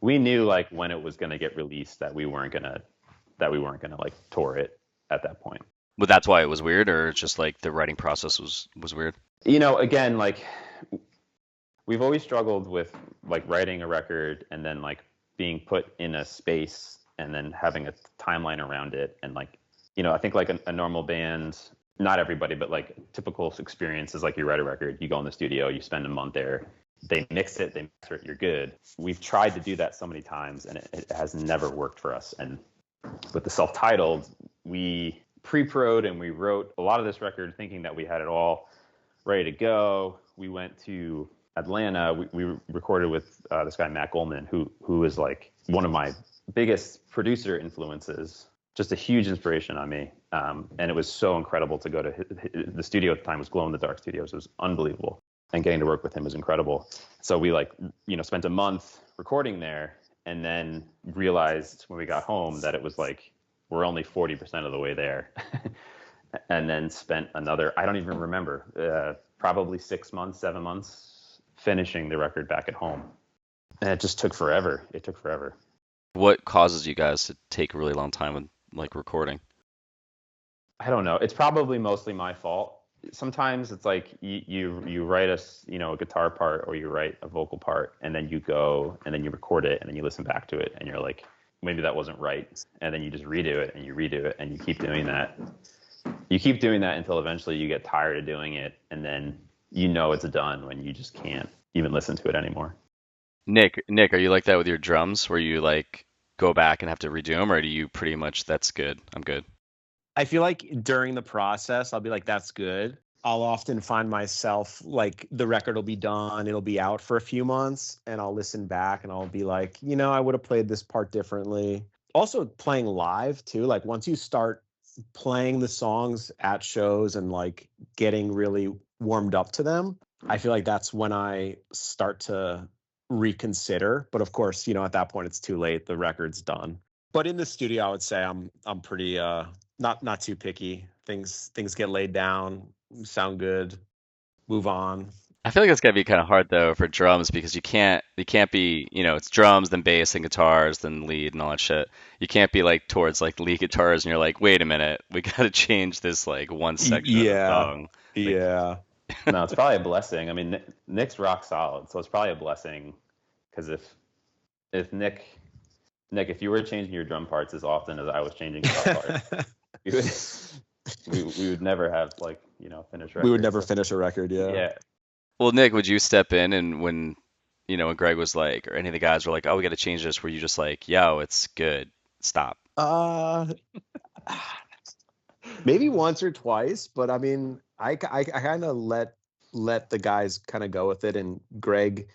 A: We knew like when it was going to get released that we weren't going to like tour it at that point.
B: But that's why it was weird, or it's just like the writing process was weird?
A: Again, like we've always struggled with like writing a record and then like being put in a space and then having a timeline around it. And like, I think like a normal band, not everybody, but like typical experience is like you write a record, you go in the studio, you spend a month there, they mix it, they master it, you're good. We've tried to do that so many times and it has never worked for us. And with the self-titled, we pre-pro'd and we wrote a lot of this record thinking that we had it all ready to go. We went to Atlanta. We recorded with this guy Matt Goldman, who is like one of my biggest producer influences, just a huge inspiration on me. And it was so incredible to go to the studio at the time was Glow in the Dark Studios. It was unbelievable, and getting to work with him was incredible. So we spent a month recording there, and then realized when we got home that it was like we're only 40% of the way there. And then spent another, I don't even remember, probably 6 months, 7 months finishing the record back at home. And it just took forever. It took forever.
B: What causes you guys to take a really long time with like recording?
A: I don't know. It's probably mostly my fault. Sometimes it's like you write a guitar part or you write a vocal part, and then you go and then you record it and then you listen back to it and you're like, maybe that wasn't right. And then you just redo it and you redo it and you keep doing that. You keep doing that until eventually you get tired of doing it, and then it's done when you just can't even listen to it anymore.
B: Nick, are you like that with your drums, where you like go back and have to redo them, or do you pretty much that's good, I'm good?
C: I feel like during the process, I'll be like, that's good. I'll often find myself like the record will be done, it'll be out for a few months, and I'll listen back and I'll be like, I would have played this part differently. Also playing live too, like once you start playing the songs at shows and like getting really warmed up to them, I feel like that's when I start to reconsider. But of course, at that point it's too late. The record's done. But in the studio, I would say I'm pretty not too picky. Things get laid down, sound good, move on.
B: I feel like it's gotta be kind of hard though for drums, because you can't be, it's drums, then bass, and guitars, then lead and all that shit. You can't be like towards like lead guitars and you're like, wait a minute, we gotta change this like one section of the song.
C: Yeah.
A: No, it's probably a blessing. I mean, Nick's rock solid, so it's probably a blessing, because if Nick, if you were changing your drum parts as often as I was changing guitar parts, we would never have finished records.
C: We would never finish a record.
A: Yeah.
B: Well, Nick, would you step in and when Greg was like, or any of the guys were like, oh, we got to change this, were you just like, yo, it's good, stop?
C: Uh, maybe once or twice, but I mean, I kind of let the guys kind of go with it. And Greg,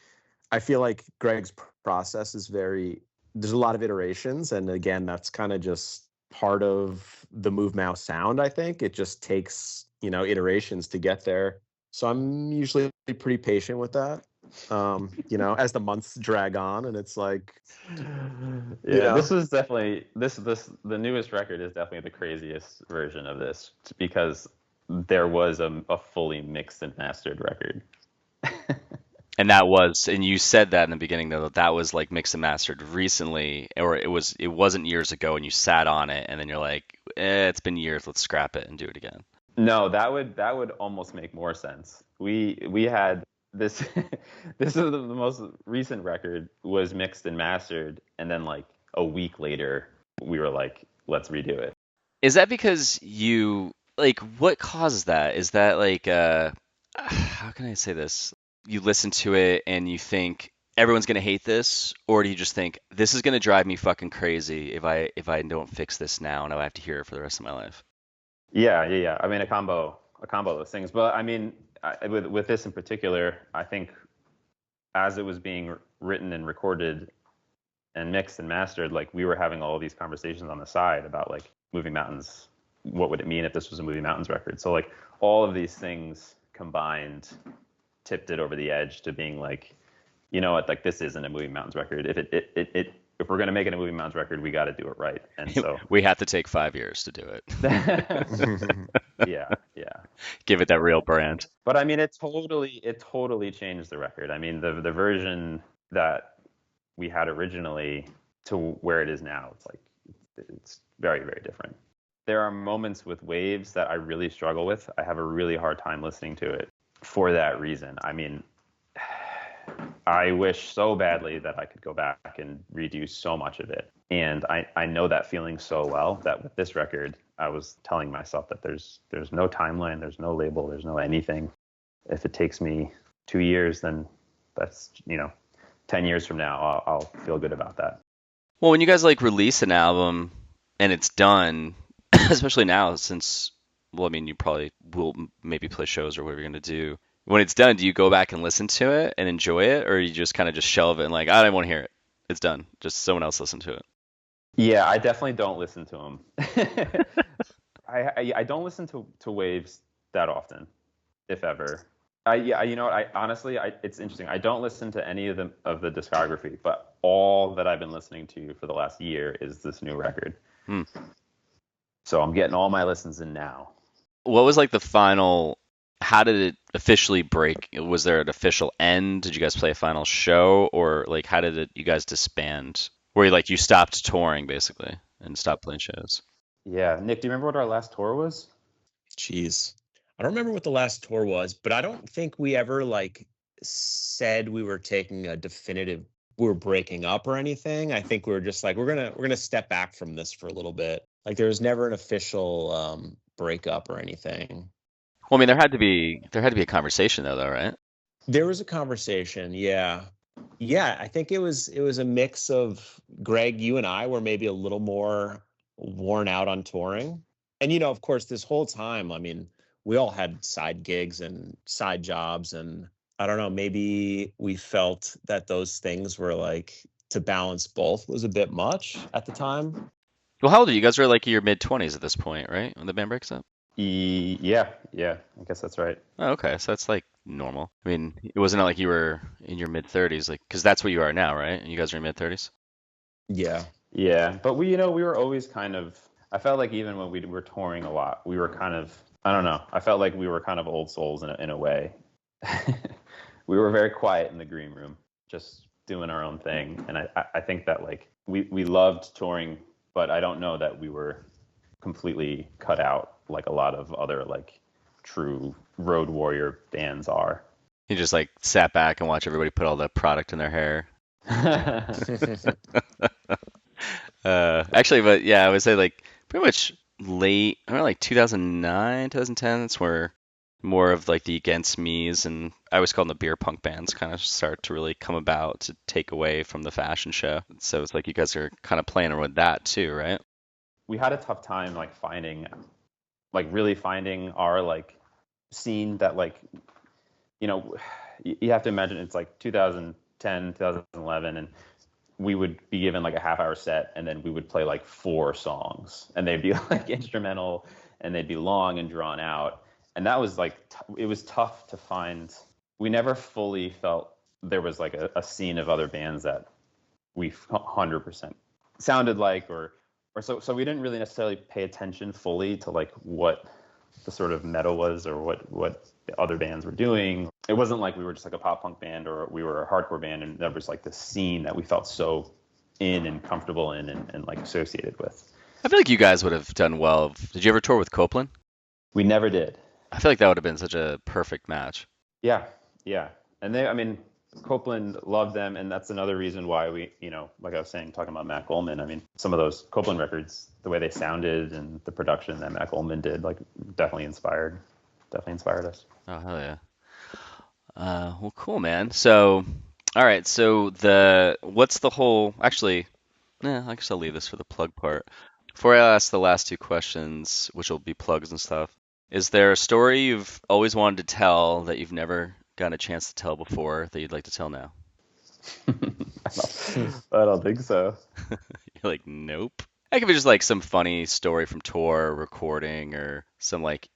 C: I feel like Greg's process is there's a lot of iterations. And again, that's kind of just part of the Move Mouse sound, I think. It just takes, iterations to get there. So I'm usually pretty patient with that. As the months drag on and it's like,
A: this was definitely the newest record is definitely the craziest version of this because there was a fully mixed and mastered record.
B: And you said that in the beginning though, that was like mixed and mastered recently, or it wasn't years ago, and you sat on it, and then you're like, it's been years, let's scrap it and do it again.
A: No, that would almost make more sense. We had this. This is the most recent record was mixed and mastered, and then like a week later, we were like, let's redo it.
B: Is that because what causes that? Is that like how can I say this? You listen to it and you think everyone's gonna hate this, or do you just think this is gonna drive me fucking crazy if I don't fix this now and I have to hear it for the rest of my life?
A: Yeah. I mean, a combo of those things. But I mean, with this in particular, I think as it was being written and recorded and mixed and mastered, like we were having all of these conversations on the side about like Moving Mountains. What would it mean if this was a Moving Mountains record? So like all of these things combined tipped it over the edge to being like, you know what, like this isn't a Moving Mountains record. If we're gonna make it a Moving Mountains record, we got to do it right. And so
B: we have to take 5 years to do it.
A: Yeah.
B: Give it that real brand.
A: But I mean, it totally changed the record. I mean, the version that we had originally to where it is now, it's very, very different. There are moments with Waves that I really struggle with. I have a really hard time listening to it for that reason. I mean, I wish so badly that I could go back and redo so much of it. And I know that feeling so well that with this record, I was telling myself that there's no timeline, there's no label, there's no anything. If it takes me 2 years, then that's, 10 years from now, I'll feel good about that.
B: Well, when you guys like release an album and it's done, especially now since, well, I mean, you probably will maybe play shows or whatever you're going to do. When it's done, do you go back and listen to it and enjoy it, or you just kind of just shelve it and like, I don't want to hear it. It's done. Just someone else listen to it.
A: Yeah, I definitely don't listen to them. I don't listen to Waves that often, if ever. You know what? Honestly, it's interesting. I don't listen to any of the discography, but all that I've been listening to for the last year is this new record. So I'm getting all my listens in now.
B: What was like the final? How did it officially break? Was there an official end? Did you guys play a final show, or like how did you guys disband? Where you stopped touring basically and stopped playing shows?
A: Yeah, Nick, do you remember what our last tour was?
C: Jeez, I don't remember what the last tour was, but I don't think we ever said we were taking a definitive. We were breaking up or anything. I think we were just like we're gonna step back from this for a little bit. Like there was never an official breakup or anything.
B: Well, I mean, there had to be a conversation though, right?
C: There was a conversation, yeah. I think it was a mix of Greg, you and I were maybe a little more worn out on touring, and of course, this whole time, I mean, we all had side gigs and side jobs, and I don't know, maybe we felt that those things were to balance both was a bit much at the time.
B: Well, how old are you guys? Are like your mid-20s at this point, right? When the band breaks up.
A: Yeah, I guess that's right.
B: Oh, okay, so that's like normal. I mean, it wasn't like you were in your mid-30s, because that's what you are now, right? You guys are in mid-30s.
A: Yeah, but we were always kind of. I felt like even when we were touring a lot, we were kind of. I don't know. I felt like we were kind of old souls in a way. We were very quiet in the green room, just doing our own thing, and I think that we loved touring, but I don't know that we were completely cut out like a lot of other true road warrior bands are.
B: You just sat back and watch everybody put all the product in their hair. Actually, but yeah, I would say pretty much late, around 2009, 2010. That's where more of the Against Me's, and I always call them the beer punk bands, kind of start to really come about to take away from the fashion show. So it's you guys are kind of playing with that too, right?
A: we had a tough time like really finding our like scene that like, you know, you have to imagine it's like 2010, 2011, and we would be given like a half-hour set, and then we would play like 4 songs, and they'd be like instrumental, and they'd be long and drawn out, and that was like it was tough to find. We never fully felt there was like a scene of other bands that we 100% sounded like, or so we didn't really necessarily pay attention fully to like what the sort of meta was, or what the other bands were doing. It wasn't like we were just like a pop punk band, or we were a hardcore band, and there was like this scene that we felt so in and comfortable in, and like associated with.
B: I feel like you guys would have done well. Did you ever tour with Copeland?
A: We never did.
B: I feel like that would have been such a perfect match.
A: Yeah. And I mean, Copeland loved them, and that's another reason why we, you know, like I was saying, talking about Matt Goldman, I mean, some of those Copeland records, the way they sounded and the production that Matt Goldman did, like definitely inspired us.
B: Oh, hell yeah. Well, cool, man. So, all right. So actually, I guess I'll leave this for the plug part. Before I ask the last 2 questions, which will be plugs and stuff, is there a story you've always wanted to tell that you've never gotten a chance to tell before that you'd like to tell now?
A: I don't think so.
B: You're like, nope. I could be just like some funny story from tour or recording, or some like,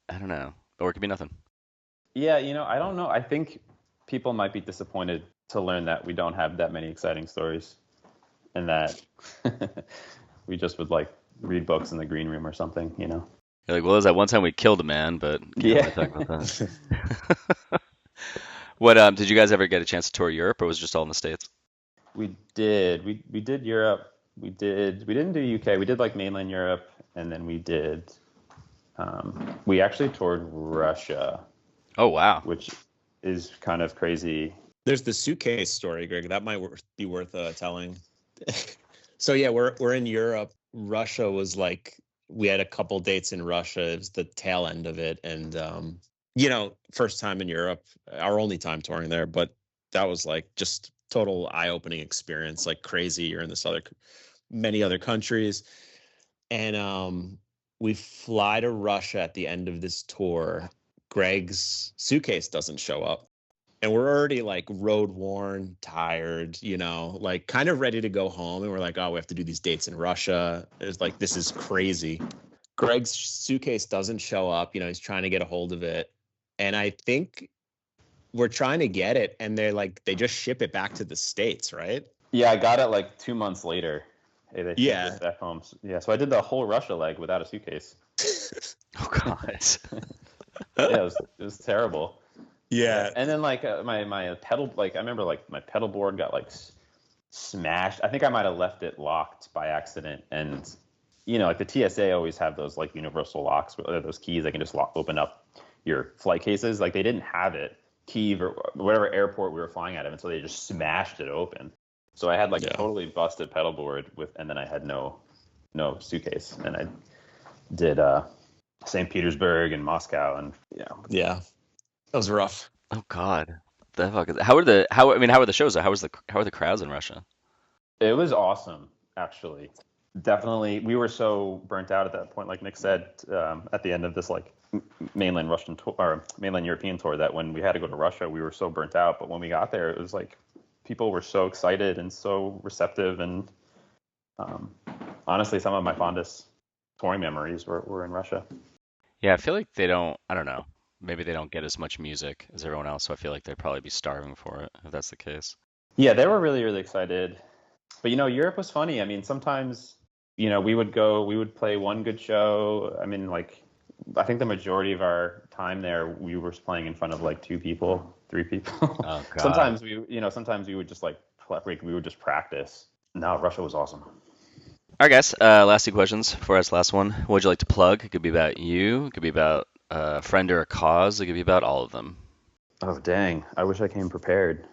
B: I don't know, or it could be nothing.
A: Yeah, you know, I don't know. I think people might be disappointed to learn that we don't have that many exciting stories, and that we just would like read books in the green room or something, you know.
B: You're like, well, there's that one time we killed a man, but
A: yeah.
B: Talk about that. What did you guys ever get a chance to tour Europe, or was it just all in the States?
A: We did. We did Europe. We didn't do UK. We did like mainland Europe, and then we did. We actually toured Russia.
B: Oh wow!
A: Which is kind of crazy.
C: There's the suitcase story, Greg. That might be worth telling. So yeah, we're in Europe. Russia was like, we had a couple dates in Russia. It was the tail end of it, and you know, first time in Europe, our only time touring there, but that was like just total eye-opening experience, like crazy. You're in many other countries, and we fly to Russia at the end of this tour. Greg's suitcase doesn't show up, and we're already like road worn, tired, you know, like kind of ready to go home, and we're like, oh, we have to do these dates in Russia. It's like, this is crazy. Greg's suitcase doesn't show up, you know, he's trying to get a hold of it, and I think we're trying to get it, and they just ship it back to the States, right?
A: Yeah, I got it like 2 months later. Hey, they shipped it back home. Yeah, so I did the whole Russia leg without a suitcase.
B: Oh God.
A: Yeah, it was terrible.
C: Yeah.
A: And then like my pedal, like I remember like my pedal board got like smashed. I think I might have left it locked by accident, and you know, like the TSA always have those like universal locks, those keys that can just open up your flight cases. Like they didn't have it, Kyiv or whatever airport we were flying out of, and so they just smashed it open. So I had like a totally busted pedal board and then I had no suitcase, and I did St. Petersburg and Moscow, and
C: yeah, that was rough.
B: Oh God, the fuck is that? How are the shows? How are the crowds in Russia?
A: It was awesome, actually. Definitely, we were so burnt out at that point, like Nick said, at the end of this like mainland Russian tour or mainland European tour, that when we had to go to Russia, we were so burnt out. But when we got there, it was like people were so excited and so receptive, and honestly, some of my fondest touring memories were in Russia.
B: Yeah, I feel like I don't know, maybe they don't get as much music as everyone else, so I feel like they'd probably be starving for it if that's the case.
A: Yeah, they were really, really excited. But, you know, Europe was funny. I mean, sometimes, you know, we would play one good show. I mean, like, I think the majority of our time there, we were playing in front of like 2 people, 3 people.
B: Oh, God.
A: Sometimes we would just like, we would just practice. No, Russia was awesome.
B: All right, guys, last 2 questions before I ask the last one. What would you like to plug? It could be about you. It could be about a friend or a cause. It could be about all of them.
A: Oh, dang. I wish I came prepared.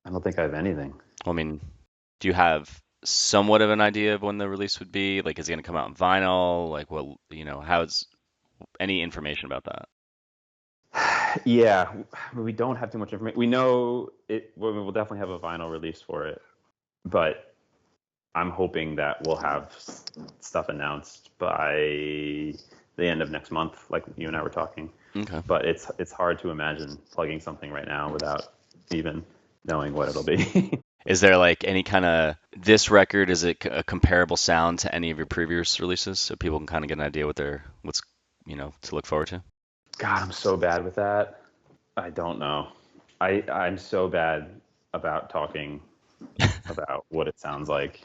A: I don't think I have anything.
B: Well, I mean, do you have somewhat of an idea of when the release would be? Like, is it going to come out in vinyl? Like, what, you know, how's any information about that?
A: Yeah, we don't have too much information. We know we will definitely have a vinyl release for it, but I'm hoping that we'll have stuff announced by the end of next month, like you and I were talking.
B: Okay.
A: But it's hard to imagine plugging something right now without even knowing what it'll be.
B: Is there like any kind of this record? Is it a comparable sound to any of your previous releases, so people can kind of get an idea what's to look forward to?
A: God, I'm so bad with that. I don't know. I'm so bad about talking about what it sounds like.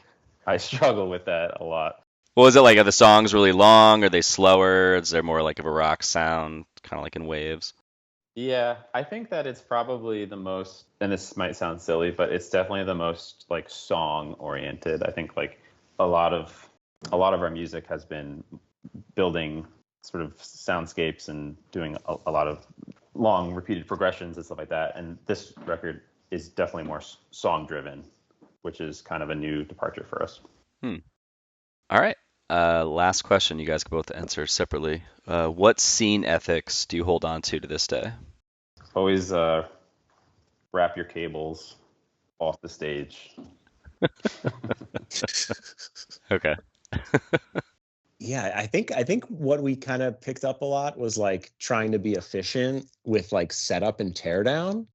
A: I struggle with that a lot.
B: Well, is it like, are the songs really long? Are they slower? Is there more like of a rock sound, kind of like in Waves?
A: Yeah, I think that it's probably the most, and this might sound silly, but it's definitely the most like song oriented. I think like a lot of our music has been building sort of soundscapes and doing a lot of long repeated progressions and stuff like that. And this record is definitely more song driven, which is kind of a new departure for us.
B: All right. Last question. You guys can both answer separately. What scene ethics do you hold on to this day?
A: Always wrap your cables off the stage.
B: Okay.
C: Yeah, I think what we kind of picked up a lot was like trying to be efficient with like setup and teardown.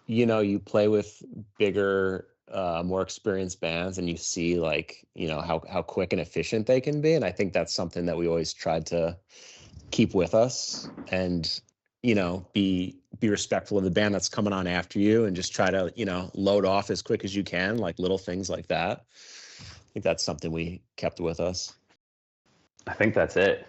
C: You play with bigger, more experienced bands, and you see like how quick and efficient they can be, and I think that's something that we always tried to keep with us, and be respectful of the band that's coming on after you, and just try to load off as quick as you can, like little things like that. I think that's something we kept with us.
A: I think that's it.